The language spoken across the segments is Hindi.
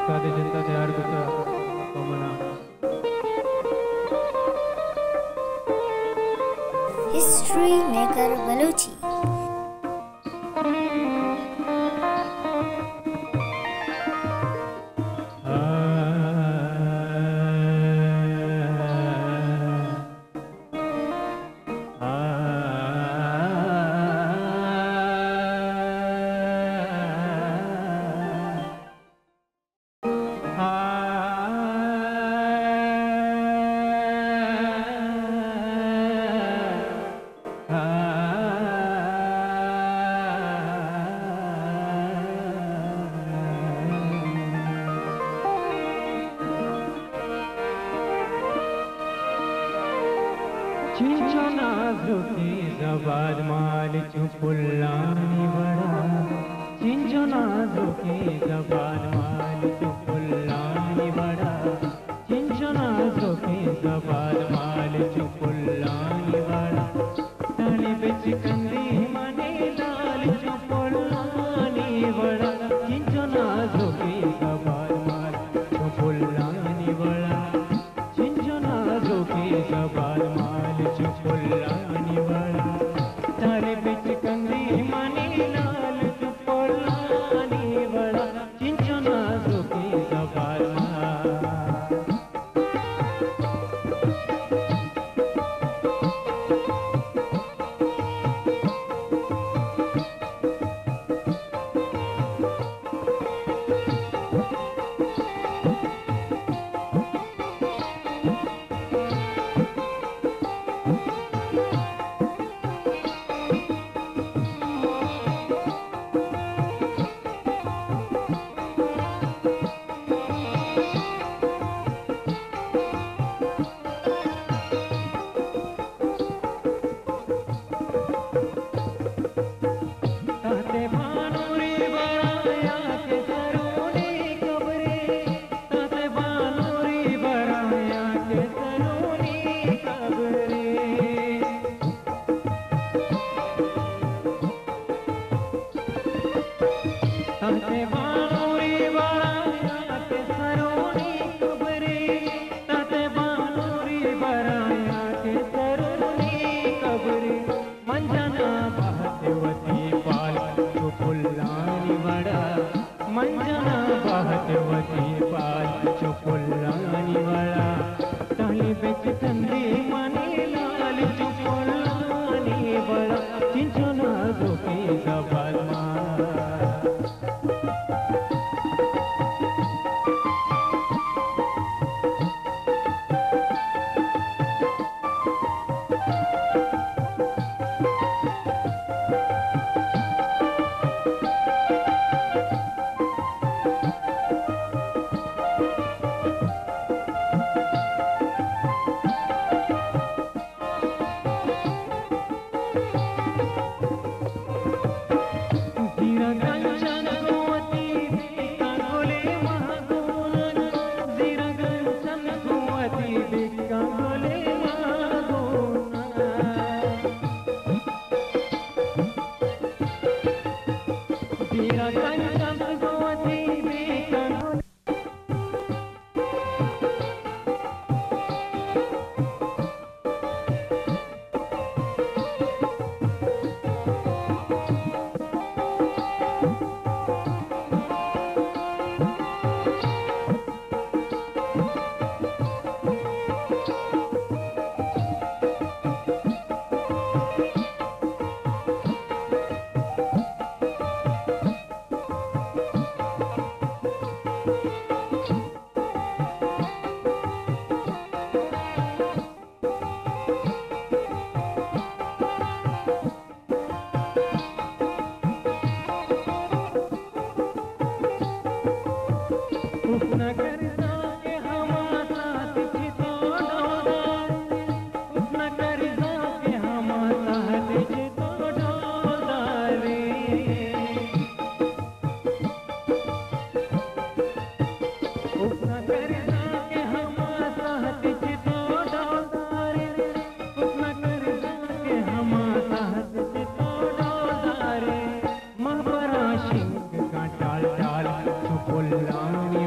कादे जनता तैयार गुता कमना हिस्ट्री मेकर बलूची चिंचना जोकी जबाद माल चुपुल्लानी बड़ा चिंचना जोकी जबाद माल चुपुल्लानी बड़ा चिंचना जोकी जबाद माल चुपुल्लानी बड़ा ताली बिच कंदी मने लाल चुपुल्लानी बड़ा चिंचना जोकी जबाद माल चुपुल्लानी बड़ा चिंचना जोकी जबाद माल चुपुल्लानी बड़ा तारे बिच कंदी मनी लाल चुपुल्लानी बड़ा चिंचना जोकी जबाद मंजना बहतवती पाल चुपुल्लानी बड़ा ताली बिच कंदी मनी लाल चुपुल्लानी बड़ा चिंचना जोकी जबाद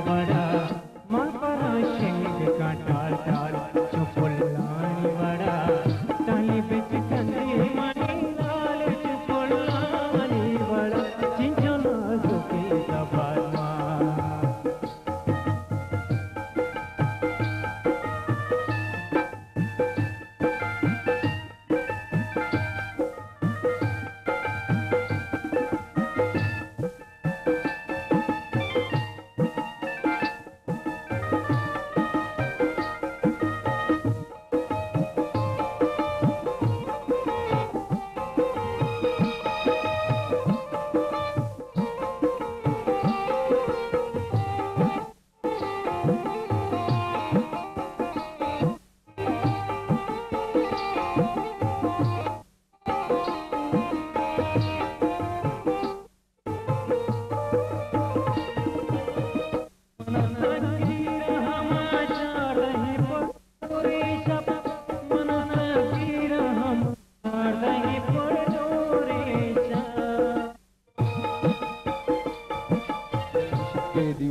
बड़ा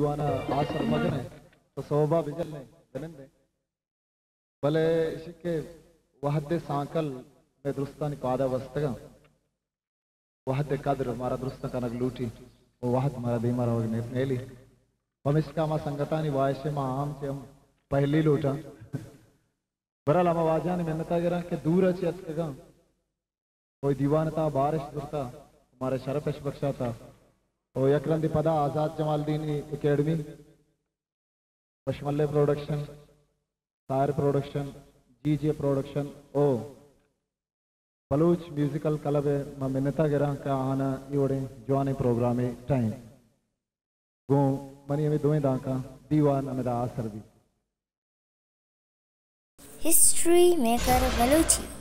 दीवाना आसर मजने तो सोबा बिजलने जनंदे भले इश्के वहदे सांकल में दुरुस्तानी पादा वस्तगा वहदे कदर हमारा दुरुस्ता कनक लूटी वो वहद हमारा दीमारा वगने नेली हम इसका मा संगतानी वायशे मा आम से हम पहली लूटा बरल हम वाजानी मेहनता गिरा के दूर अच्छी अतगा कोई दीवानता बारिश दुरता हमारे शरफश बख्शा था और यकरंदी पदा आज़ाद जमालदीन एकेडमी पशमल्ले प्रोडक्शन तार प्रोडक्शन जीजे प्रोडक्शन ओ बलूच म्यूजिकल क्लब में मिन्नता गिरा का आना योड़े जवानी प्रोग्राम टाइम गो मनी में दोएं दाका दीवान अमेदा आसर दी हिस्ट्री मेकर बलूची।